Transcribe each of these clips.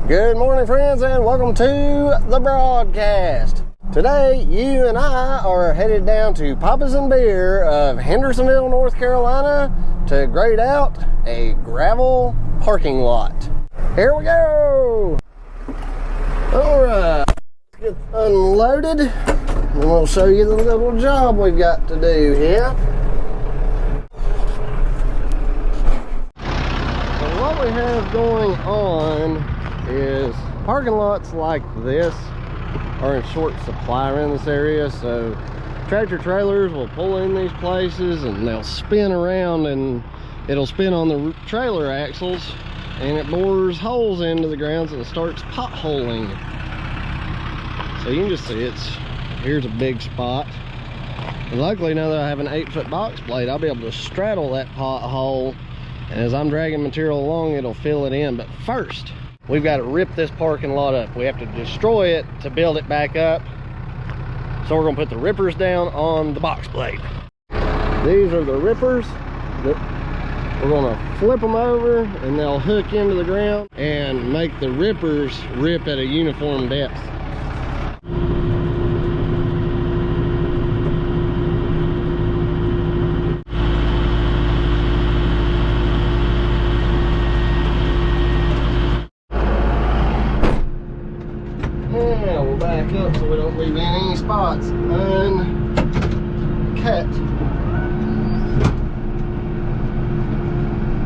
Good morning, friends, and welcome to the broadcast. Today, you and I are headed down to Papa's and Beer of Hendersonville, North Carolina to grade out a gravel parking lot. Here we go! Alright, let's get unloaded, and we'll show you the little job we've got to do here. So what we have going on is parking lots like this are in short supply around this area, so tractor trailers will pull in these places and they'll spin around, and it'll spin on the trailer axles and it bores holes into the ground and it starts potholing. So you can just see here's a big spot, and luckily now that I have an 8-foot box blade, I'll be able to straddle that pothole, and as I'm dragging material along, it'll fill it in. But first, we've got to rip this parking lot up. We have to destroy it to build it back up. So we're going to put the rippers down on the box blade. These are the rippers. We're going to flip them over and they'll hook into the ground and make the rippers rip at a uniform depth. Back up so we don't leave any spots uncut.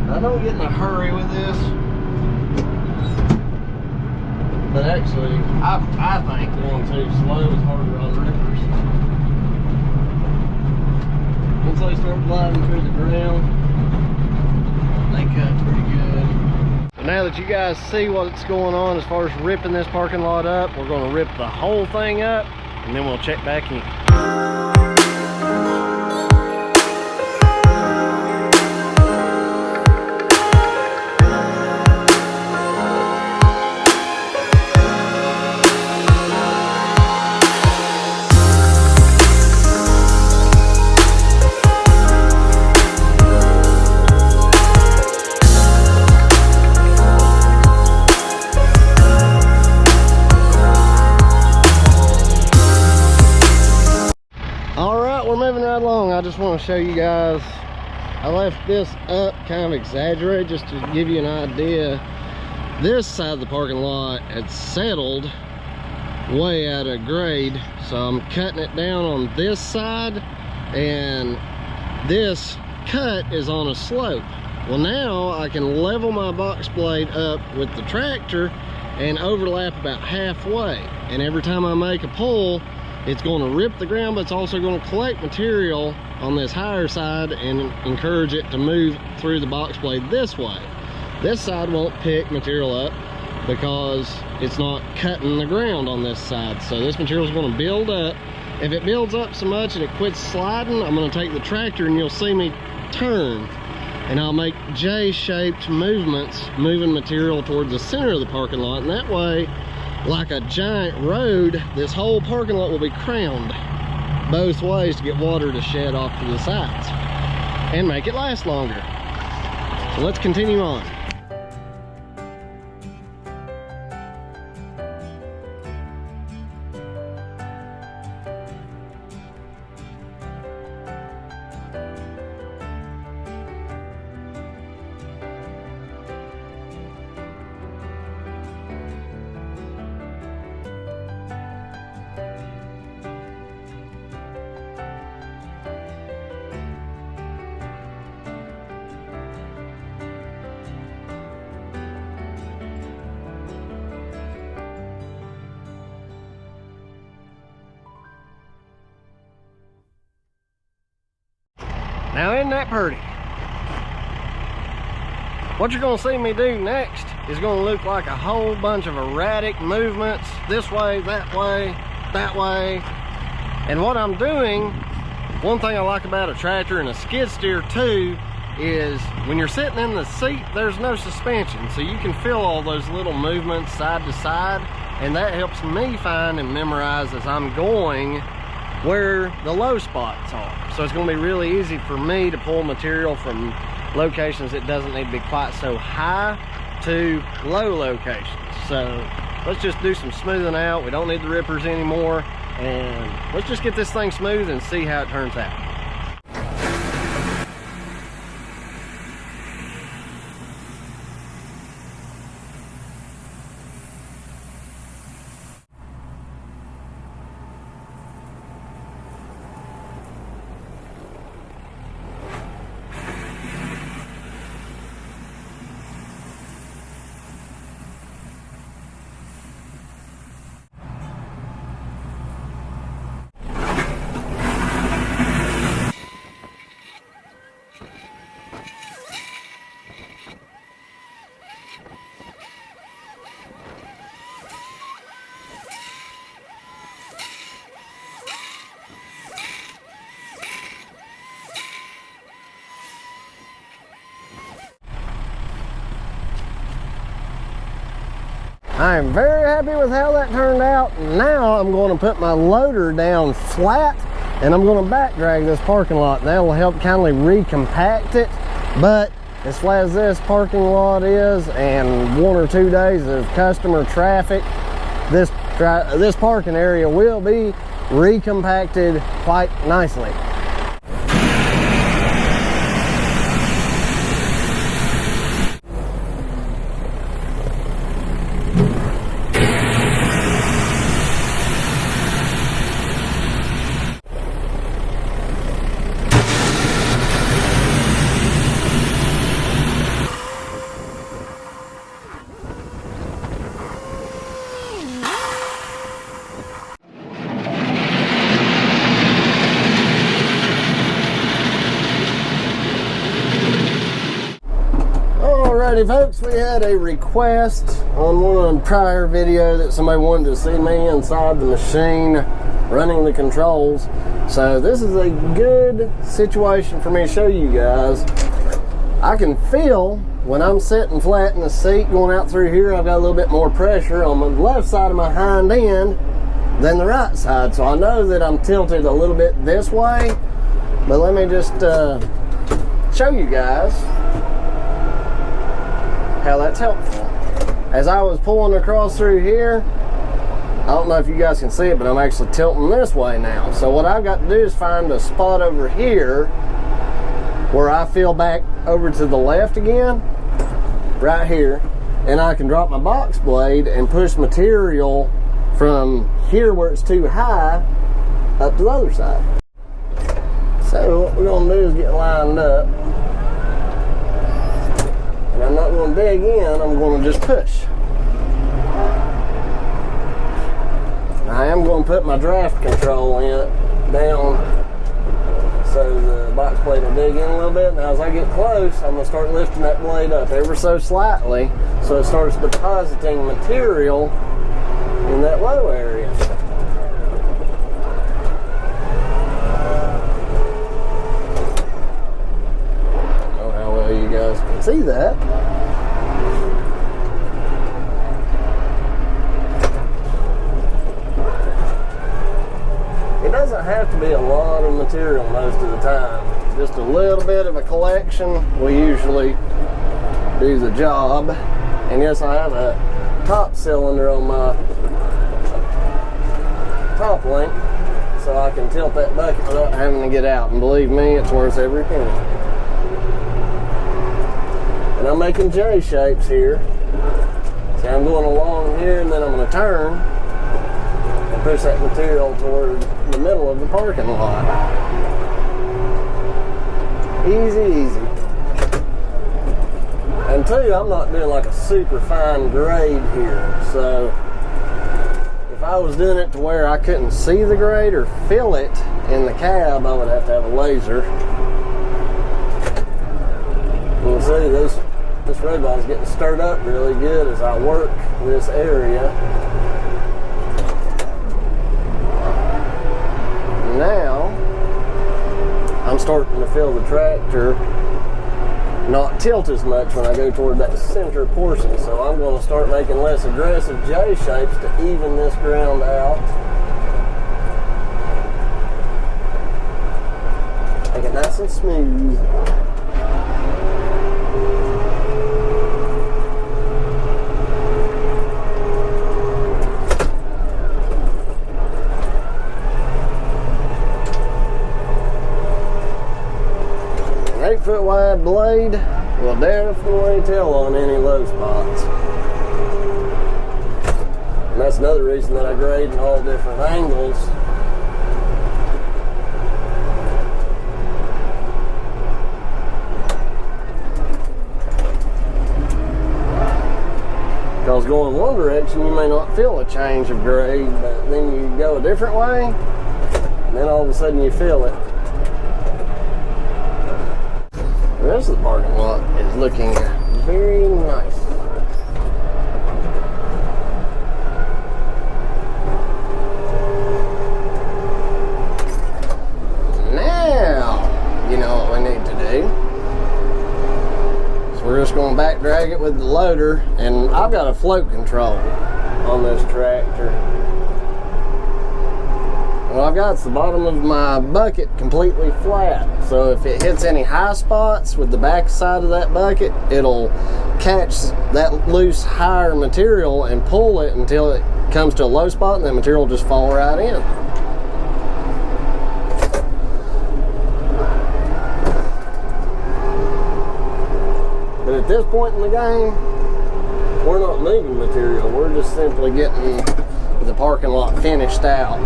I don't get in a hurry with this, but actually I think going too slow is harder on rippers. Once they start gliding through the ground, they cut pretty good. Now that you guys see what's going on as far as ripping this parking lot up, we're going to rip the whole thing up and then we'll check back in. I just want to show you guys, I left this up kind of exaggerated just to give you an idea. This side of the parking lot had settled way out of grade, so I'm cutting it down on this side, and this cut is on a slope. Well, now I can level my box blade up with the tractor and overlap about halfway, and every time I make a pull, it's going to rip the ground, but it's also going to collect material on this higher side and encourage it to move through the box blade this way. This side won't pick material up because it's not cutting the ground on this side. So this material is going to build up. If it builds up so much and it quits sliding, I'm going to take the tractor and you'll see me turn, and I'll make J-shaped movements, moving material towards the center of the parking lot, and that way, like a giant road, this whole parking lot will be crowned both ways to get water to shed off to the sides and make it last longer. So let's continue on. Now, isn't that pretty? What you're gonna see me do next is gonna look like a whole bunch of erratic movements, this way, that way, that way. And what I'm doing, one thing I like about a tractor and a skid steer too, is when you're sitting in the seat, there's no suspension, so you can feel all those little movements side to side, and that helps me find and memorize as I'm going where the low spots are. So it's going to be really easy for me to pull material from locations that doesn't need to be quite so high to low locations. So let's just do some smoothing out. We don't need the rippers anymore, and let's just get this thing smooth and see how it turns out. I am very happy with how that turned out. Now I'm going to put my loader down flat and I'm going to back drag this parking lot. That will help kindly recompact it. But as flat as this parking lot is, and 1 or 2 days of customer traffic, this parking area will be recompacted quite nicely. Alrighty folks, we had a request on one of the prior videos that somebody wanted to see me inside the machine running the controls. So this is a good situation for me to show you guys. I can feel when I'm sitting flat in the seat going out through here, I've got a little bit more pressure on the left side of my hind end than the right side. So I know that I'm tilted a little bit this way, but let me just show you guys how that's helpful. As I was pulling across through here, I don't know if you guys can see it, but I'm actually tilting this way now. So what I've got to do is find a spot over here where I feel back over to the left again, right here, and I can drop my box blade and push material from here where it's too high up to the other side. So what we're going to do is get lined up. And I'm not going to dig in, I'm going to just push. I am going to put my draft control down so the box blade will dig in a little bit. Now as I get close, I'm going to start lifting that blade up ever so slightly so it starts depositing material in that low area. You guys can see that. It doesn't have to be a lot of material most of the time. Just a little bit of a collection will usually do the job. And yes, I have a top cylinder on my top link, so I can tilt that bucket without having to get out. And believe me, it's worth every penny. And I'm making J shapes here. See, I'm going along here and then I'm going to turn and push that material toward the middle of the parking lot. Easy, easy. And two, I'm not doing like a super fine grade here. So if I was doing it to where I couldn't see the grade or feel it in the cab, I would have to have a laser. You'll see this road ball is getting stirred up really good as I work this area. Now I'm starting to feel the tractor not tilt as much when I go toward that center portion, so I'm going to start making less aggressive J shapes to even this ground out. Make it nice and smooth. wide blade will definitely tell on any low spots. And that's another reason that I grade in all different angles. Because going one direction, you may not feel a change of grade, but then you go a different way, and then all of a sudden you feel it. The rest of the parking lot is looking very nice. Now, you know what we need to do. We're just going to back drag it with the loader, and I've got a float control on this tractor. What I've got is the bottom of my bucket completely flat, so if it hits any high spots with the back side of that bucket, it'll catch that loose higher material and pull it until it comes to a low spot, and that material will just fall right in. But at this point in the game, we're not moving material. We're just simply getting the parking lot finished out.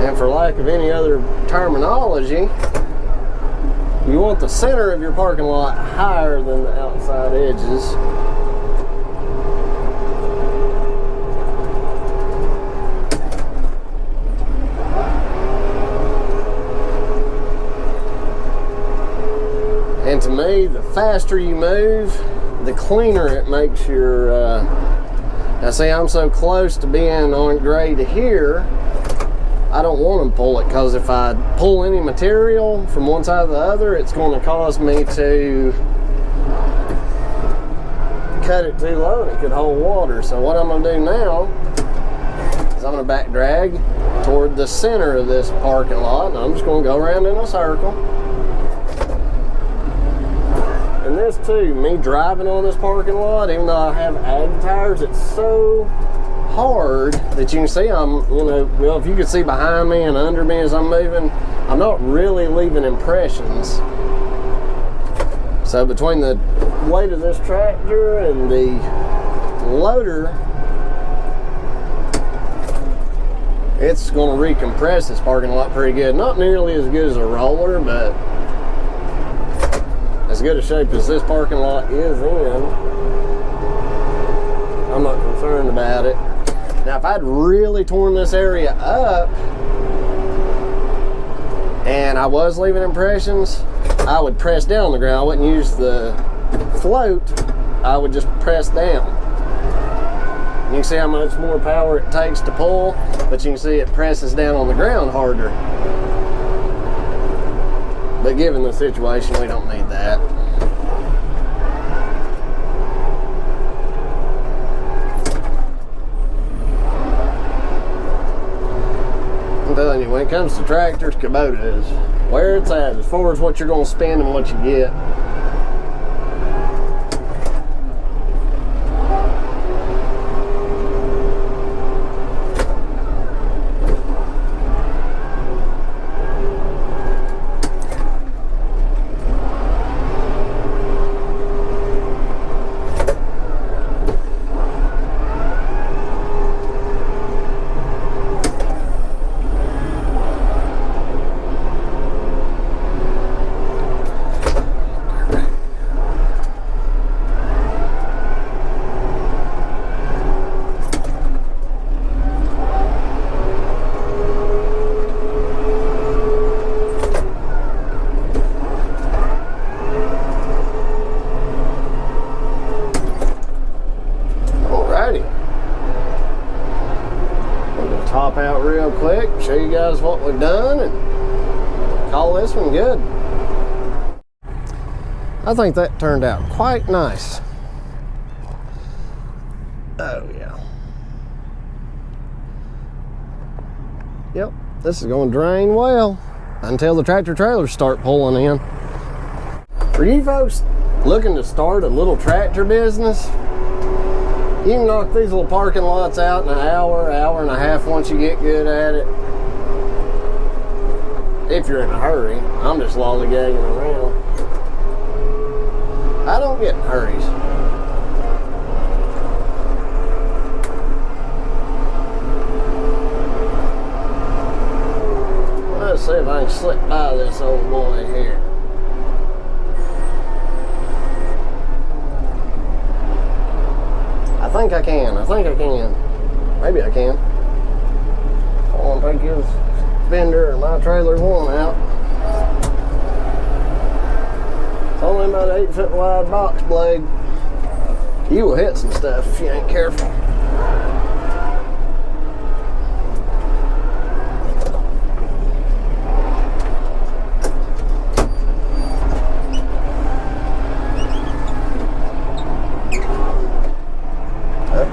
And for lack of any other terminology, you want the center of your parking lot higher than the outside edges. And to me, the faster you move, the cleaner it makes your, now see, I'm so close to being on grade here, I don't want to pull it, because if I pull any material from one side to the other, it's going to cause me to cut it too low and it could hold water. So what I'm going to do now is I'm going to back drag toward the center of this parking lot, and I'm just going to go around in a circle. And this too, me driving on this parking lot, even though I have ag tires, it's so hard that you can see I'm, well, if you could see behind me and under me as I'm moving, I'm not really leaving impressions. So between the weight of this tractor and the loader, it's going to recompress this parking lot pretty good. Not nearly as good as a roller, but as good a shape as this parking lot is in, I'm not concerned about it. Now, if I'd really torn this area up and I was leaving impressions, I would press down on the ground. I wouldn't use the float, I would just press down. You can see how much more power it takes to pull, but you can see it presses down on the ground harder. But given the situation, we don't need that. I'm telling you, when it comes to tractors, Kubota is where it's at as far as what you're going to spend and what you get. Top out real quick, show you guys what we've done, and call this one good. I think that turned out quite nice. Oh yeah. Yep, this is going to drain well until the tractor trailers start pulling in. For you folks looking to start a little tractor business, you can knock these little parking lots out in an hour, hour and a half once you get good at it. if you're in a hurry. I'm just lollygagging around. I don't get in hurries. Let's see if I can slip by this old boy here. I think I can. Maybe I can. I want to take his fender or my trailer one out. It's only about an 8-foot wide box blade. You will hit some stuff if you ain't careful.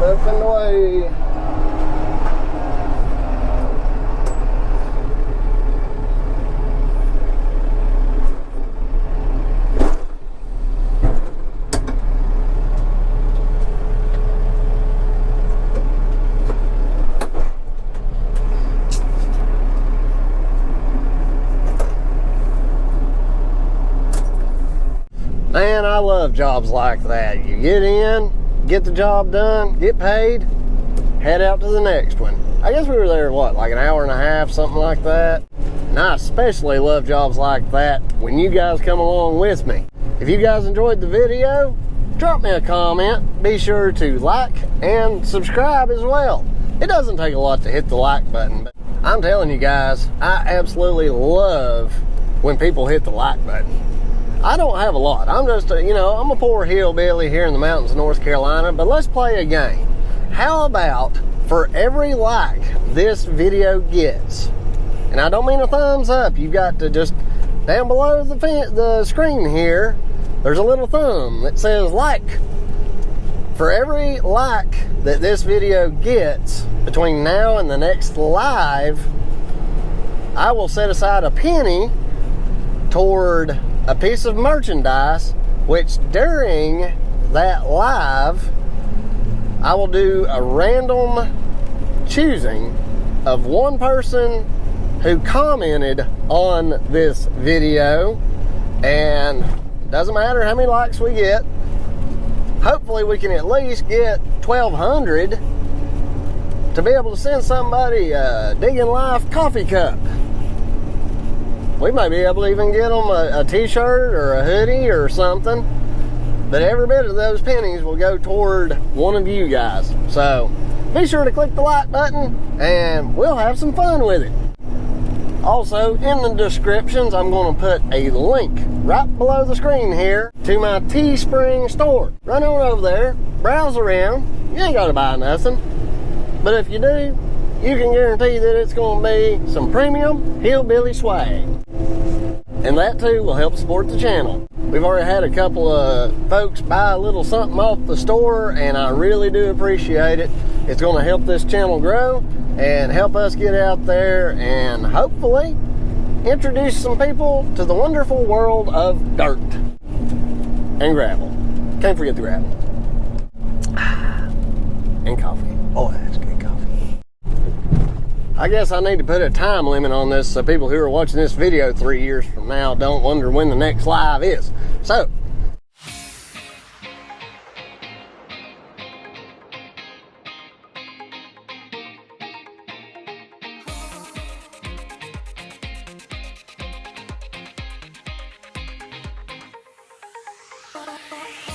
Up and away. Man, I love jobs like that. You get in, get the job done, get paid, head out to the next one. I guess we were there, what, like an hour and a half, something like that? And I especially love jobs like that when you guys come along with me. If you guys enjoyed the video, drop me a comment. Be sure to like and subscribe as well. It doesn't take a lot to hit the like button, but I'm telling you guys, I absolutely love when people hit the like button. I don't have a lot. I'm just, I'm a poor hillbilly here in the mountains of North Carolina, but let's play a game. How about for every like this video gets, and I don't mean a thumbs up, you've got to just, down below the screen here, there's a little thumb that says like. For every like that this video gets between now and the next live, I will set aside a penny toward a piece of merchandise, which during that live, I will do a random choosing of one person who commented on this video, and doesn't matter how many likes we get, hopefully we can at least get 1,200 to be able to send somebody a Diggin' Life coffee cup. We may be able to even get them a t-shirt or a hoodie or something. But every bit of those pennies will go toward one of you guys. So be sure to click the like button and we'll have some fun with it. Also, in the descriptions, I'm going to put a link right below the screen here to my Teespring store. Run on over there, browse around. You ain't got to buy nothing. But if you do, you can guarantee that it's going to be some premium hillbilly swag. And that too will help support the channel. We've already had a couple of folks buy a little something off the store, and I really do appreciate it. It's going to help this channel grow and help us get out there and hopefully introduce some people to the wonderful world of dirt and gravel. Can't forget the gravel. And coffee. Oh, that's good coffee. I guess I need to put a time limit on this so people who are watching this video 3 years from now don't wonder when the next live is. So, Bye.